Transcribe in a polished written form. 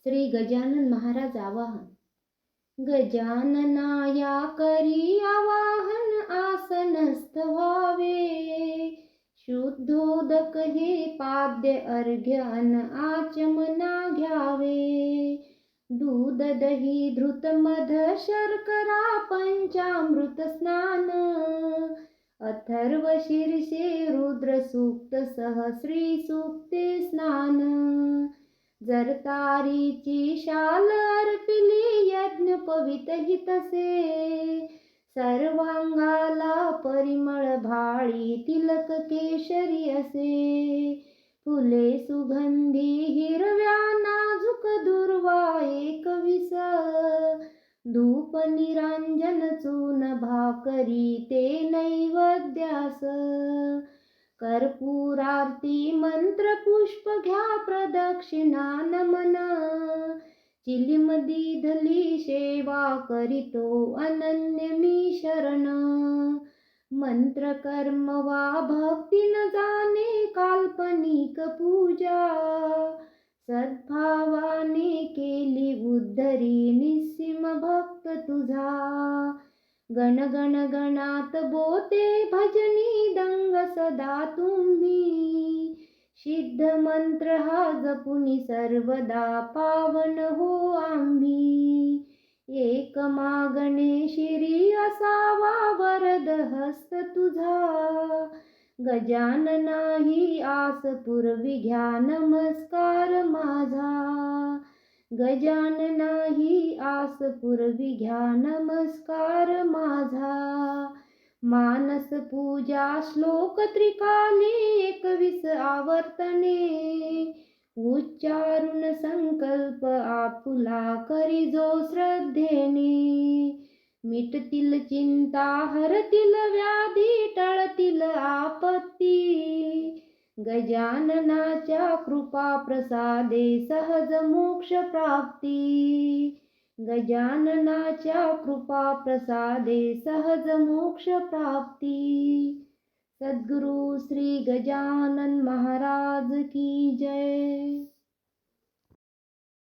श्री गजानन महाराज आवाहन. गजानना या करी आवाहन आसनस्थ व्हावे. शुद्धोदक हे पाद्य अर्घ्य अन आचमना घ्यावे. दूध दही धृत मध शर्करा पंचामृत स्नान. अथर्व शीर्षे रुद्र सूक्त श्री सूक्ते स्नान. जर तारीची शाल अर्पिली यज्ञ पवितहितसे. सर्वांगाला परिमळ भाळी तिलक केशरी असे. फुले सुगंधी हिरव्या नाजूक दुर्वा एकविस. धूप निरांजन चून भाकरी ते नैवेद्यास. कर्पूरारती मंत्र पुष्प घ्या प्रदक्षिणा नमन. चिलिम दीधली सेवा करीतो अनन्य मी शरण. मंत्र कर्म वा भक्ती न जाणे काल्पनिक पूजा. सद्भावाने केली उद्धरी निस्सीम भक्त तुझा. गण गण गणात बोते भजनी दंग सदा तुम्ही. सिद्ध मंत्र हा जपुनी सर्वदा पावन हो आम्ही. एक मागणे शिरी असावा वरद हस्त तुझा. गजानना ही आस पुरवी घ्या नमस्कार माझा. गजानना ही आस पुरवी घ्या नमस्कार माझा. मानस पूजा श्लोक त्रिकाली 21 आवर्तने. उच्चारून संकल्प आपुला करीजो श्रद्धेने. मिटतील चिंता हरतील व्याधी टळतील आपत्ती. गजाननाच्या कृपा प्रसादे सहज मोक्ष प्राप्ती. गजाननाच्या कृपा प्रसादे सहज मोक्ष प्राप्ती. सद्गुरु श्री गजानन महाराज की जय.